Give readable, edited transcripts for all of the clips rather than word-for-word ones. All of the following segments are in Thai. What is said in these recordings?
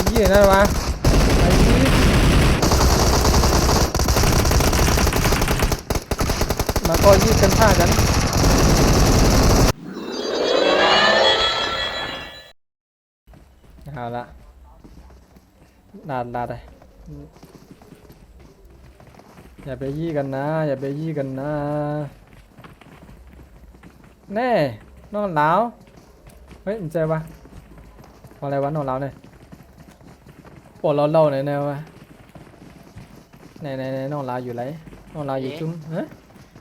ยี่นั่นวะไอ้ยี่มาก็ยืดกันท่ากันเอาละดาดเลยอย่าไปยี่กันนะอย่าไปยี่กันนะแน่นอนหนาวเฮ้ยมันเจอปะอะไรวะนอนหนาวเนี่ยปวดเราเนี่ยแนววะไหนนอนหนาวอยู่ไรนอนหนาวอยู่จุ้มเฮ้ย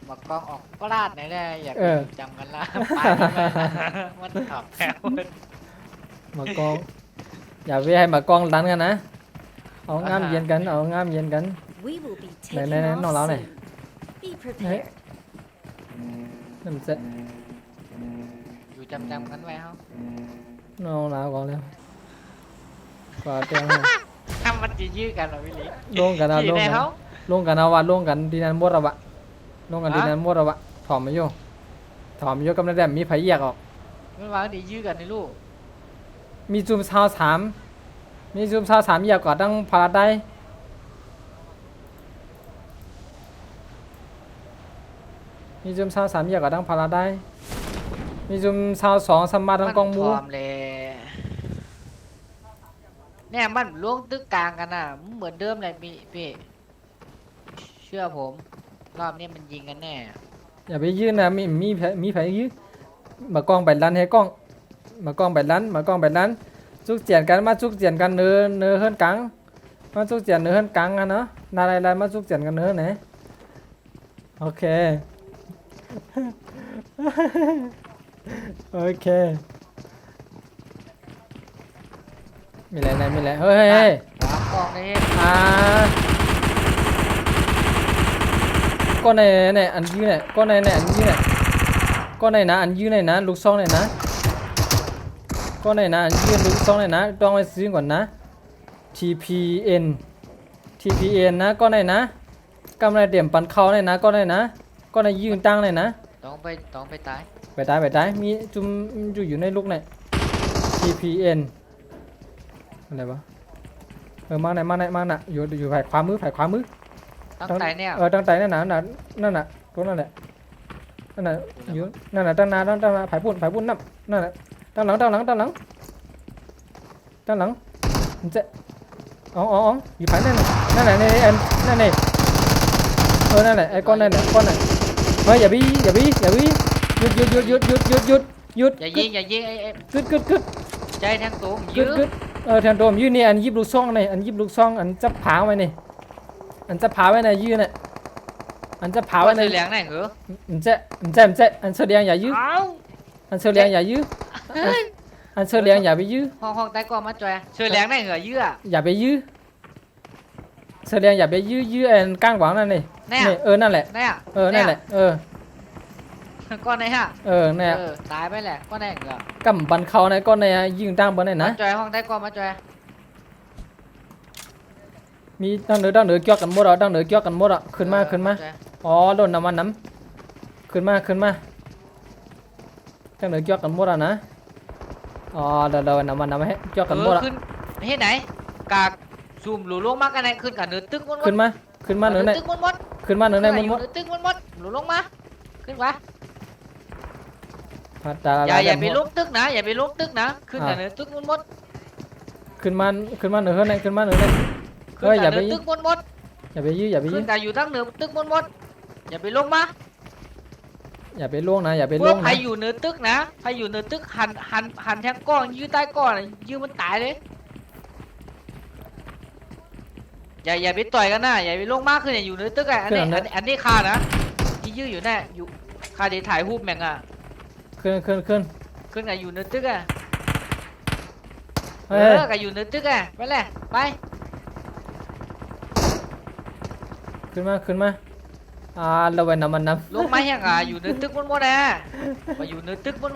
มากล้องออกก็ลาดไหนได้อยากจำกันละไปมันขับแค่มากองอย่าไปให้มากองดันกันนะเอางามเย็นกันเอางามเย็นกันไหนนอนหนาวเนี่ยเฮ้ยนั่นเจ๊อยู่จำกันไว้เขานอนหนาวก่อนเลยกว่าเตียงทำมันจะยื้อกันหรอพี่ลิลงกันเอาลงกันลงกันเอาวัดลงกันดีนันบดระบะลงกันดีนันบดระบะถอมมาโยถอมโยกำลังแต่มีไผ่แยกออกมันวางดียื้อกันในลูกมีจุ่มชาวสามมีจุ่มชาวสามแยกก่อนตั้งพาราได้มีจุ่มชาวสามแยกก่อนตั้งพาราได้มีจุ่มชาวสองสมาทั้งกองมูเนี่ยมันล่วงตึกกลางกันน่ะเหมือนเดิมเลยพี่เชื่อผมรอบนี้มันยิงกันแน่อย่าไปยืนนะมีไผ่ยืนมากองแบดลันให้กองมากองแบดลันจุกเจียนกันมาจุกเจียนกันเนื้อเฮิรนกังมาจุกเจียนเนื้อเฮิรนกังอ่ะเนาะนาอะไรมาจุกเจียนกันเนื้อไหนโอเคโอเคมีอะไรเฮ้ยกองนี่ก็ในอันยืนเนี่ยก็ในอันยืนเนี่ยก็ในนะอันยืนเนี่ยนะลูกซองเนี่ยนะก็ในนะอันยืนลูกซองเนี่ยนะต้องไปซื้อก่อนนะ TPN นะก็ในนะกำไรเดี่ยมปันเขาเนี่ยนะก็ในนะก็ในยืนตั้งเนี่ยนะต้องไปตายมีจุ่มอยู่ในลูกเนี่ย TPN อะไรวะมาไหนอยู่ฝ่ายขวามือตั้งใจเนี่ยตั้งใจนั่นน่ะตัวนั่นแหละนั่นน่ะอยู่นั่นน่ะตั้งนาฝ่ายปุ่นนั่นน่ะตั้งหลังมันจะอ๋ออยู่ฝ่ายนั่นนี่นั่นนี่นั่นแหละไอ้ก้อนนั่นเฮ้ยอย่าบี้หยุดอย่ายิงไอ้กึดใจแทงตัวยื้อแทนตัวยืนนี่อันยิบลูกซองนี่อันยิบลูกซองอันจะผาไว้นี่อันจะผาไว้ในยืนน่ะอันจะผาไว้ในเหลียงไหนเหรออันเจ๊อันเฉลียงอย่ายื้ออันเฉลียงอย่ายื้ออันเฉลียงอย่าไปยื้อห้องใต้กองมาจ่อยเฉลียงไหนเหรอยื้ออย่าไปยื้อเฉลียงอย่าไปยื้ออันก้างหวังนั่นนี่นั่นแหละนั่นแหละก้อนไหนฮะเนี่ยตายไปแหละก้อนไหนเหรอกำบันเขาในก้อนในยืนตั้งบนไหนนะจ่อยห้องใต้กองมาจ่อยมีตั้งเหนือเกี่ยวกันหมดตั้งเหนือเกี่ยวกันหมดขึ้นมาอ๋อโดนน้ำมันขึ้นมาตั้งเหนือเกี่ยวกันหมดนะอ๋อเดินน้ำมันให้เกี่ยวกันหมดขึ้นเฮ้ไหนกากซูมหลุดลงมากันไหนขึ้นกันเหนือตึกขึ้นมาเหนือไหนขึ้นมาเหนือไหนหมดตึกหมดหลุดลงมาขึ้นวะอย่าไปลงตึกนะขึ้นกันเหนือตึกหมดขึ้นมาเหนือไหนอย่าไปตึกหมดอย่าไปยื้อขึ้นแต่อยู่ตั้งเหนือตึกหมดอย่าไปลงมาอย่าไปล่วงนะใครอยู่เหนือตึกนะใครอยู่เหนือตึกหันแทงก้อนยื้อใต้ก้อนยื้อมันตายเลยอย่าไปต่อยกันนะอย่าไปลงมากขึ้นอย่าอยู่เหนือตึกอันนี้คานะที่ยื้ออยู่แน่อยู่คาเดี๋ยวถ่ายรูปแม่งขึ้นกันอยู่เหนือตึกกันอยู่เหนือตึกไปเลยไปขึ้นมาเราไปน้ำมันลงมายังอยู่เหนือตึกหมดมาอยู่เหนือตึกหมด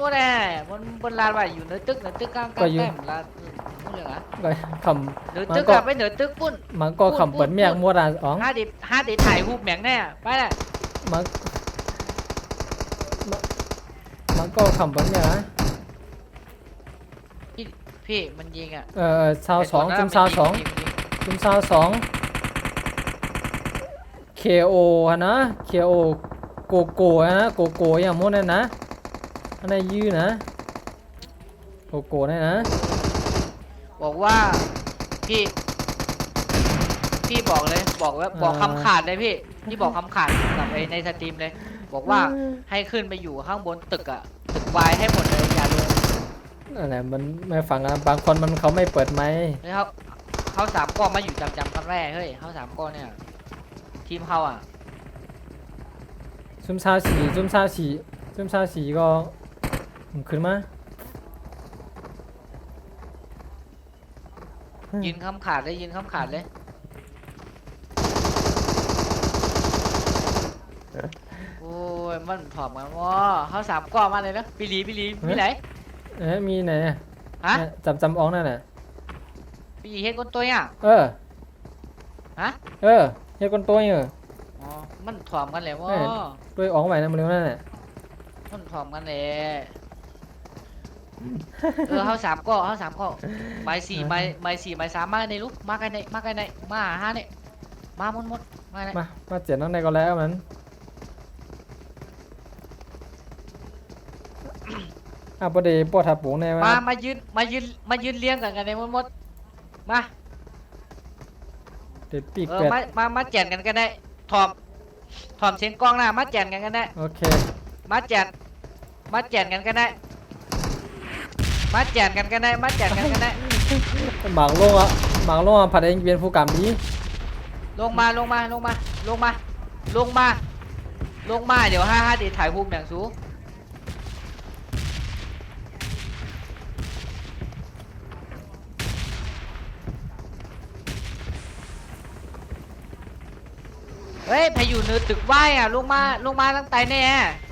มันบนลานว่าอยู่เหนือตึกกลางแต้มลานนู่นเลยก็คำเหนือตึกไปเหนือตึกปุ่นมันก็คำเปิดเมียงมัวอ๋อห้าเดี๋ยวถ่ายรูปแม่งแน่ไปเลยมันก็คำเปิดเมียงพ พี่มันยิงอ่ะ ซาวสอง ไตัว จุ่ นั้ ม น ซาวสอง ยิยิ จุ่มซาวสอง KO ฮะนะ KO โกโก้ฮะนะโกโก้อย่างโมดนั่นนะอันไหนยื้อนะโกโก้นั่นนะ บอกว่าพี่พี่บอกเลยบอกว่าบอกคำขาดเลยพี่บอกคำขาดกับในสตรีมเลย บอกว่าให้ขึ้นไปอยู่ข้างบนตึกอ่ะตึกวายให้หมดเลยอย่าลง นั่นแหละมันไม่ฟังนะบางคนมันเขาไม่เปิดไมค์ เฮ้ยเขาสามก้อนมาอยู่จำกันแรกเฮ้ยเขาสามก้อนเนี่ยทีมเขาอ่ะ ซุ่มซาวสีซุ่มซาวสีซุ่มซาวสีก็ขึ้นมา ยืนคำขาดเลยยืนคำขาดเลยโอ้ยมันผอมกันวะเขาสามก้อนมาเลยนะปิลีมีไหน มีไหนอะ ฮะ เนี่ยจำออกนั่นน่ะ ปิลีเฮ็ดก้นตัวอ่ะ เออ ฮะ เออเฮียคนตัวอยู่ อ๋อมันผอมกันเลยวะ ด้วยออกใหม่นะมันเร็วนั่นน่ะ มันผอมกันเลยเขาสามก้อนไม้สี่ไม้สามมาในลูกมากันในมาห้าเนี่ยมาหมดมาเนี่ย มาเจ็ดนั่นในก็แล้วมันประเดี๋ยวปวดทับปูใน มายืนเลี้ยงกันในหมดมา เด็ดปีก เออ เป็ด มาแจนกันได้ถอมเสียงกล้องหน้ามาแจนกันได้ โอเค มาแจนกันได้มาแจนกันได้หมางลงอ่ะผัดเองเวียนผู้กำดี ลงมาเดี๋ยว55ดิถ่ายภูมิอย่างสูงเฮ้ยพายุเนื้อตึกไหวอ่ะลงมาตั้งแต่แน่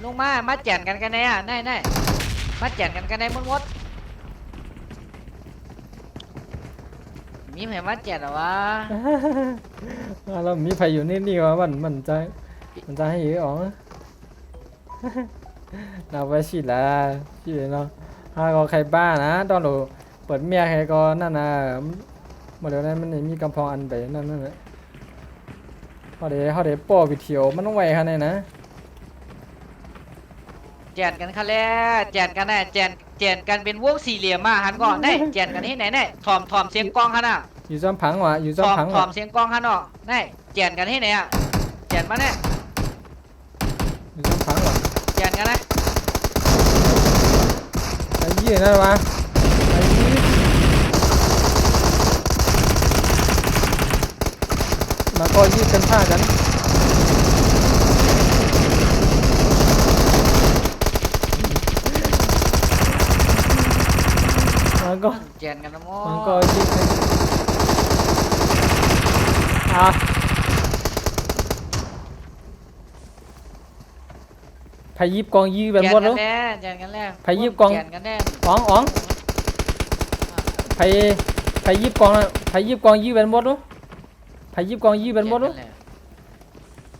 ลงมาแจนกันแน่แน่มาแจนกันได้หมดมีแผนมาแจนหรอวะ แล้วมีไผอยู่นี่วะมันจะให้เยอะอ๋อ เราไปฉีดแล้วฉีดเนาะถ้าก็ใครบ้านะตอนเราเปิดเมียใครก็นั่นนะเมื่อเดี๋ยวนั้นมันมีกำพองอันไปนั่นแหละเขาเดี๋ยวป้อวิเทียวมันต้องไวขนาดไหนนะ แจนกันค่ะแล้วแจนกันแน่แจนกันเป็นวงสี่เหลี่ยมมาหันก่อนได้แจนกันที่ไหนแน่ถอมเสียงกองฮะน่ะ อยู่ซ้ำผังวะอยู่ซ้ำผัง ถอ วะ มเสียงกองฮะเนาะได้แจนกันที่ไหนอ่ะแจนมาแน่ อยู่ซ้ำผังวะ แจนกันนะ ไอ้ยี่นั่นวะไอ้ยี่มาก็ยืดกันท่ากันมันก็ แจนกันนะโม มันก็ยืดกันพายิบกองยืดแบบหมดแล้ว แจนกันแล้ว พายิบกอง แจนกันแน่ อ๋องพายิบกองนะพายิบกองยืดแบบหมดแล้วพายิบกองยืดแบบหมดแล้ว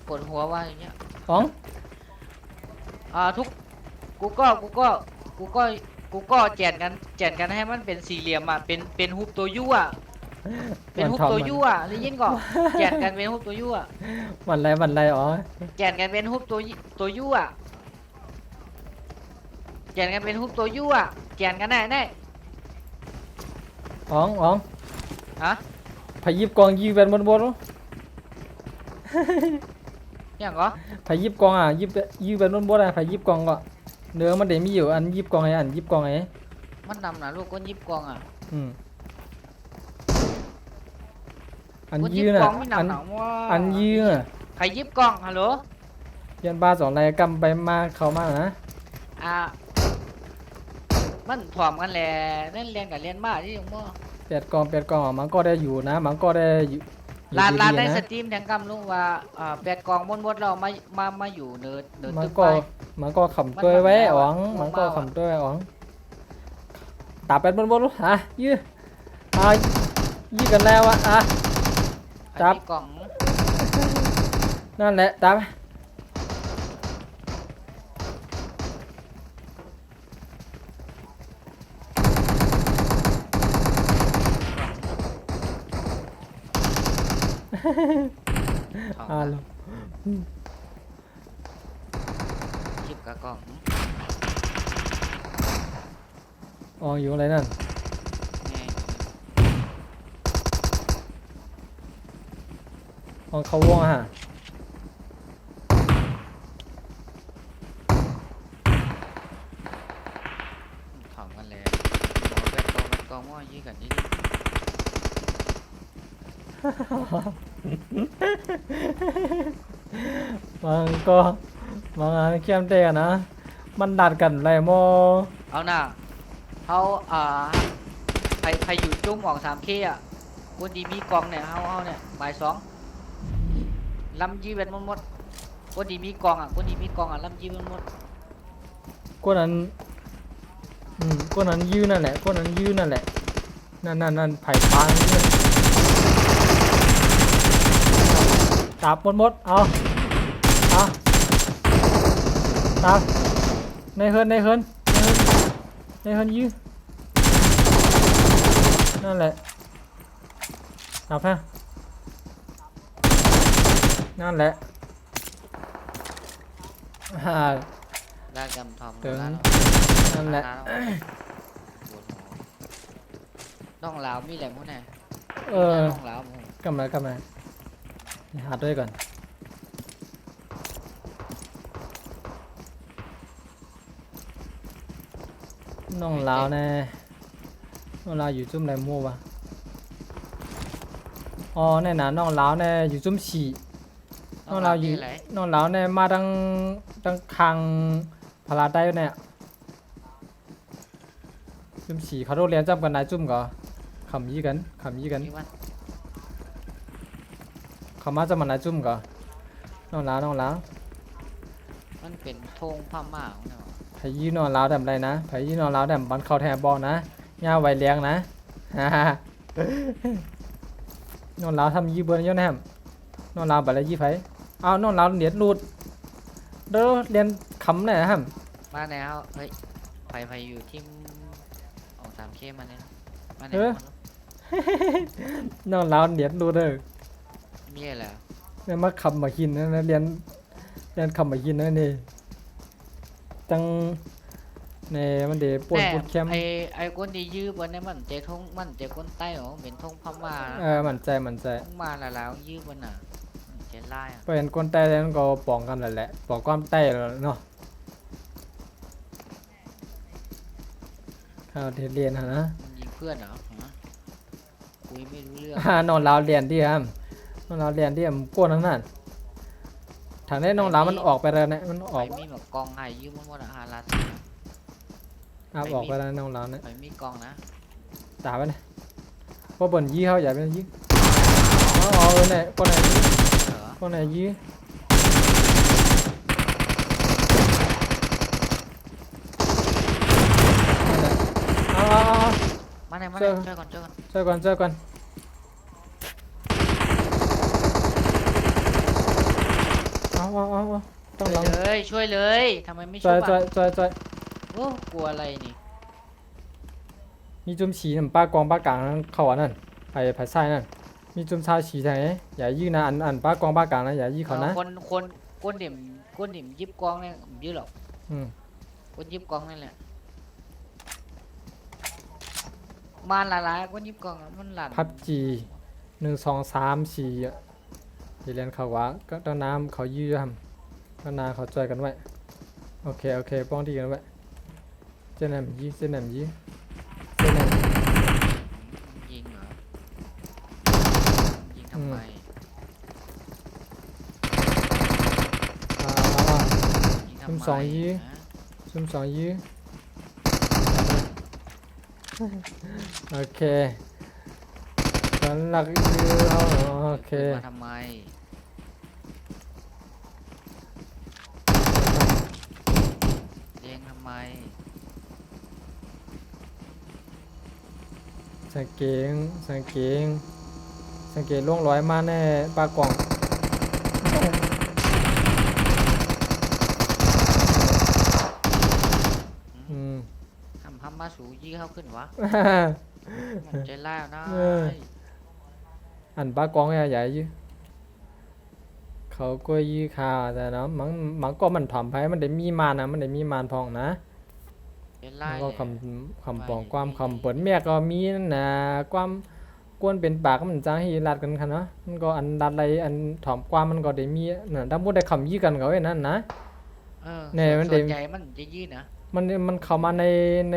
ปวดหัวว่าอย่างเงี้ย อ๋อง ทุกกูก็แจนกันให้มันเป็นสี่เหลี่ยมอ่ะเป็นรูปตัวยูอ่ะเป็นรูปตัวยูอ่ะได้ยินก่อนแจนกันเป็นรูปตัวยูอ่ะ วันไรอ๋อ แจนกันเป็นรูปตัวยูอ่ะแจนกันเป็นรูปตัวยูอ่ะแจนกันแน่ อ๋อง ฮะ พายิบกองยืดแบบหมดแล้ว อย่างก็ พายิบกองยืดแบบหมดอ่ะพายิบกองก็เนื้อมันเดี๋ยวมีอยู่อันยิบกองไงอันยิบกองไง มันนำนะลูกก้นยิบกองอ่ะ อัน ก้น ยื ยิ ด บ น่ะ กองไม่นำหนังว่า อันยืดน่ะ ใครยิบกองฮัลโหล ยันบาสองรายกำไปมาเข้ามานะ มันผอมกันแหละเล่นเรียนกับเรียนมากที่ยังบ่ เปียดกองมันก็ได้อยู่นะมันก็ได้อยู่ ลาน ดีๆ ใน นะ สตรีมแทงกำลุงว่าแปดกองมดเรามาอยู่เนิร์ด มัน ตึก ก็ ไป มันก็ขำตัวไว้ มัน อ๋อง มัน มันก็ มัน ขำตัวไว้อ๋องตาเป็ดบนลูกยืดยืดกันแล้วอ่ะ จับ มีกล่อง นั่นแหละตาไป ทอง อ่า นะ ลูก คลิปกะกล้อง อ๋ออยู่อะไรนั่น แง่ อ๋อเขาวงอะฮะ ทองกันเลยหมอแบกกองว่ายี่กันนี่ดิ มันก็มันเข้มเตะนะมันดัดกันไรโม เอาหน่าเขาใครอยู่จุ้มออก3Kอ่ะคนดีมีกองเนี่ยเขาเนี่ยบ่าย2ลำยีเป็นหมดคนดีมีกองอ่ะคนดีมีกองอ่ะลำยีเป็นหมด ก็นั้นก็นั้นยืนนั่นแหละก็นั้นยืนนั่นแหละนั่นไผ่ปางนี่จับหมดเอาจับในเฮินยืนนั่นแหละจับฮะนั่นแหละฮ่า ได้กำทอม ถึง แล้ว นั่นแหละ ปวดหัวน้องลาวมีแหลมพวกไหน น้องลาวมึง กำลังหาด้วยก่อนน้องลาวแน่น้องลาวอยู่จุ่มไหนมั่ววะอ๋อแน่นะน้องลาวแน่อยู่จุ่มฉี่น้องลาวอยู่ มีไหน น้องลาวแน่มาดังคางพาราได้เนี่ยจุ่มฉี่เขาโรงเรียนจำกันนายจุ่มก่อขำยี่กัน มีวัน เขามาจะมานายจุ่มก่อน้องลาว มันเป็นธงพม่าของเนาะ ไผยี่นอนลาวแดมไรนะไผยี่นอนลาวแดมบันเข้าแทนบอลนะย่าไวเลี้ยงนะ นอนลาวทำยี่เบิร์นเยอะแนมนอนลาวบัดละยี่ไผเอานอนลาวเหรียญรูดเด้อเรียนคำไหนนะฮะ มาแนวเฮ้ยไปอยู่ทีมออก3Kมาเนี่ยมาแน เอ ว อ นอนลาวเหรียญรูดเด้อ มีอะไร เนี่ยมาคำมาหินนะเรียนคำมาหินนะนี่จังเนี่ยมันเดปวดปวดแคม ไอ้คนที่ยื้อบนนี้มันเจ๊ทงมันเจ๊คนใต้หรอเป็นทงพม่า มั่นใจ ทงมาแล้วยื้อบนน่ะเจ๊ไล่อะ เป็นคนใต้แล้วก็ป้องกันแหละป้องความใต้แล้วเนาะข้าวเรียนฮะนะ มันยิงเพื่อนเหรอฮะคุยไม่รู้เรื่อง นอนลาวเรียนที่ครับนอนลาวเรียนที่ผมกวนทั้งนั้นทางนี้นอนลาวมันออกไปแล้วนะมันอ ไป อก มีแบบกองให้ยื้อมันว่าฮาราส ออกไปแล้วนอนลาวนะ ไปมีกองนะ ตาไปนะเพราะบนยี่เขาอย่าเป็นยี่อ๋อเนี่ยคนไหนยี่ เหรอ คนไหนยี่เอา มาไหนมา เจ ไหน อ ช่วยก่อน ช่วยก่อนเอาต้องลอง ช่วยเลยทำไมไม่ ช่ ช่ ว วย ย บ้างโอ้กลัวอะไรนี่ มีจุ่มฉีน้ำป้ากองป้ากลางเขาอันนั่นไผ่ไส้นั่นมีจุ่มชาฉีทางนี้อย่ายื้อนะอันป้ากองป้ากลางนะอย่ายื้อเขานะ คนก้นดิ่มยิบกองเนี่ยยื้อหรอก อืม ก้นยิบกองนั่นแหละมาละลายก้นยิบกองอะมันหลั่น พับจี1 2 3 4อ่ะที่เรียนเขาว่าก็ต้องน้ำเขายื้อทำก็นาเขาจอยกันไว้โอเคป้องดีกันไว้เจนแหนมยื้อเจนแหนม ยิงเหรอยิงทำไม อ่า ยิงทำ ซุ่ม ไม สองยื้อ ฮะ ซุ่ม2ยื้อโอเคสันหลักยื้อเขาโอเค ปืนมาทำไมเลี้ยงทำไม สังเกตล่วงร้อยมาแน่ปลากล่องอืม ทำมาสูยี่เข้าขึ้นวะมันใจร้ายนะ เออ อันปลากล่องใหญ่ๆยื้อ เขาก็ยื้อคาแต่เนาะมันก็มันถ่อมไปมันได้มีมานนะมันได้มีมานพองนะ เป็น มั ไล่ นก็ เลย คำปองความคำเปิดเมียก็มีนั่นนะความกวนเป็นปากมันจ้างให้รัดกันคันเนาะมันก็อันดัดอะไรอันถ่อมความมันก็ได้มีน่ะถ้าบ่ได้คำยื้อกันก็ไว้นั่นนะ เออ เนี่ยมัน ส่วน เดี๋ยว ใหญ่มันจะยืดนะ มันเข้ามาใน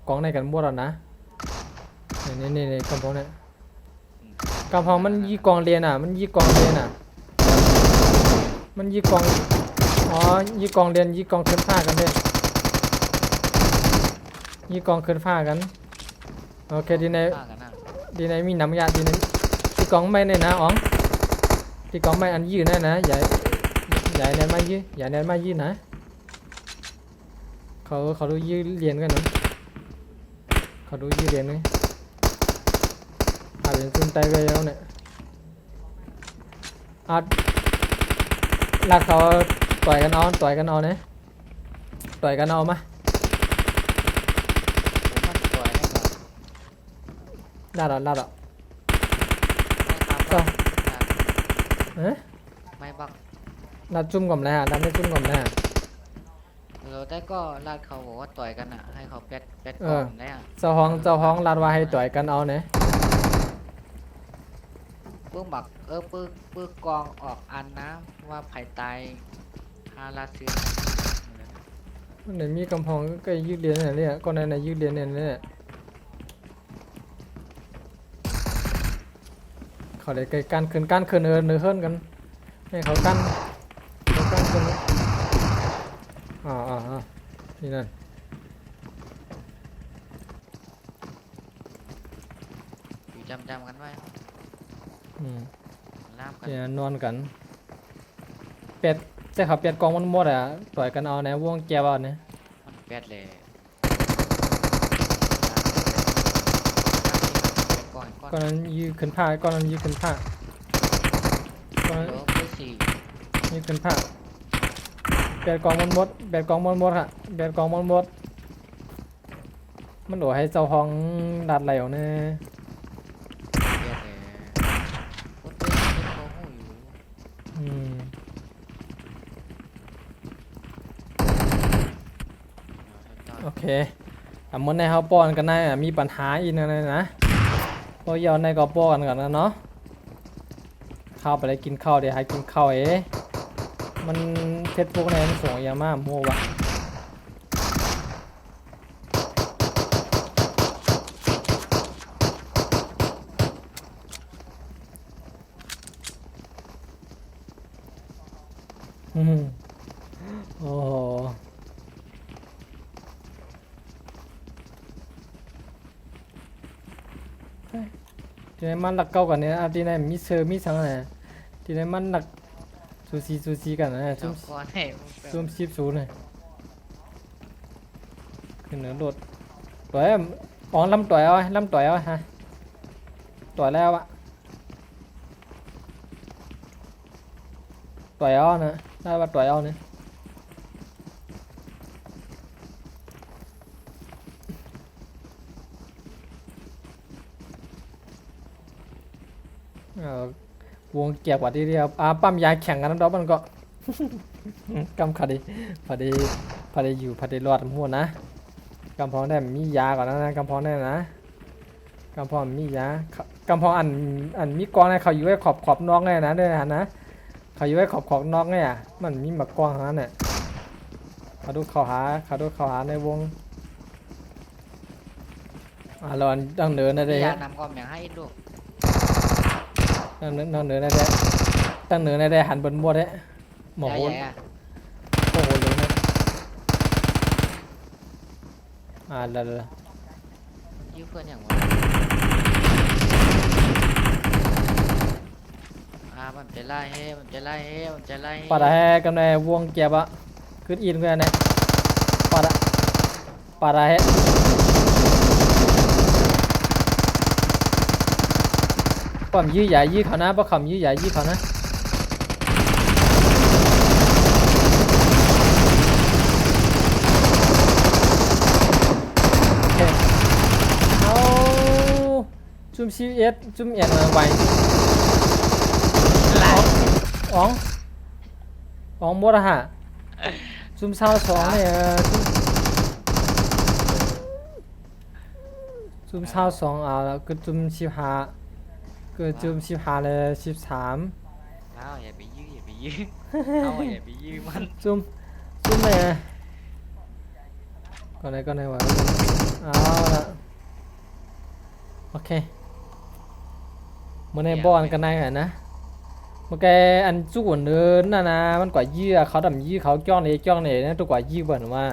กองในกันหมดแล้วนะนี่กำพองเนี่ย อืม กำพองมันยี่กองเรียนอ่ะมันยี่กองเรียนอ่ะมันยี่กองอ๋อยี่กองเรียนยี่กองขึ้นผ้ากันเด้ยี่กองขึ้นผ้ากันโอเคดีใน ฆ่ากันนะ ดีในมีน้ำยาดีในที่กองไม่เนี่ยนะอ๋องที่กองไม่อันยืดนะนะใหญ่แนนมายืดใหญ่แนนมายืดนะเขาดูยืดเรียนกันนะเขาดูยืดเรียนเลยเป็นซุ่มไตไปแล้วเนี่ยลักเขาต่อยกันเอาเนี่ยต่อยกันเอามา ผมมันสวยได้ก่อน ลาดอ่ะ ไม่ครับ ก็ ว่า เอ๊ะ ไม่บัก ลาดจุ่มก่อนนะลาดไม่จุ่มก่อนนะ แต่ก็ลาดเขาบอกว่าต่อยกันอ่ะ ให้เขาแปด เอ ก่อ อ นได้อ่ะ เจ้าห้องลาดว่าให้ต่อยกันเอาเนี่ย ปื้มบักปื้กองออกอันนะว่าไผ่ตายฮาลาซื้อ มันไหนมีกำพองก็ยืดเรียนเนี่ยก็ในยืดเรียนเนี่ยเขาได้ไกลกันขึ้นเนื้อขึ้นกันให้เขากันขึ้นนี่นั่น อยู่จำกันไว้ ล่ามกัน เนี่ยนอนกันเป็ดแต่เขาเป็ดกองมันหมดอ่ะต่อยกันเอานะวงแก้วเอาเนี่ย มันแปดเลยก่อน ก้อนนั้นยืดขึ้นผ้าก้อนนั้นยืดขึ้นผ้าก้อนนั้น แล้วปื้สี่ ยืดขึ้นผ้าเป็ดกองมันหมดค่ะเป็ดกองมันหมดมันโดดให้เจ้าห้องดัดไหลออกเนี่ย แปดเลยคนปื้เป็นเขาหูอยู่ โอเคเหมือนในเขาป้อนกันได้มีปัญหาอีกนะเพราะยาวในก็ป้อนกันนะเนาะเข้าไปเลยกินข้าวเดี๋ยวให้กินข้าวมันเพชรพวกนี้มันส่งยามาโม่วะโอ้โหที่ไหนมันหลักเก่ากันเนี่ยที่ไหนมีเซอร์มีสังอะไรที่ไหนมันหลักซูซีกันนะซุ่ เจ้าม ก้อนให้ ซุ่ม10เลยขึ้นเหนือโดดต่อยอ๋อลำต่อยเอาฮะต่อยแล้วอะต่อยเอานะได้ว่าต่อยเอาเนี่ยวงเกียบกว่าที่เดียวปั๊มยาแข่งกันนั่นดอกมันก็ กำขัดดิพอดีอยู่พอดีรอดหัวนะกำพองได้มียาก่อนนะกำพองได้นะกำพองมียากำพองอันมีกองในเขาอยู่ไว้ขอบนอกไงนะด้วยนะเขาอยู่ไว้ขอบนอกไงมันมีหมักกองหาเนี่ยเขาดูเขาหาในวงเราดังเดินได้เลย ยา ฮะ นำก้อนอย่างให้ลูก ดังเดินได้ตั้งเดินได้หันบนมัวได้หมอโห ใหญ่ โอ้โหเลยนะแล้ว ยืมเพื่อนอย่างวะมันจะไล่เฮ้มันจะไล่เฮ้ ปาดให้กันในวงเกียบอะขึ้นอินกันเนี่ยปาดให้ป้อมยื้อใหญ่ยื้อเขานะป้อมยื้อใหญ่ยื้อเขานะเอาจุ่มซีเอสจุ่มเอ็นมาไวอ๋อง อ๋อหมดอะฮะซุ่มเศร้าสองเนี่ยซุ่มเศร้าสองเอาแล้วก็ซุ่มชิบหาก็ซุ่มชิบหาเลย13เอาอย่าไปยื้ออย่าไปยื้อเอาอย่าไปยื้อมัน ซุ่มเนี่ยก่อนไหนวะเอาละโอเคเมื่อในบอลกันในเหรอนะเมื่อแกอันจู่เนินน่ะนะมันกว่ายี่เขาดำยี่เขาจ้องเลยนะตัวกว่ายี่บ่นว่า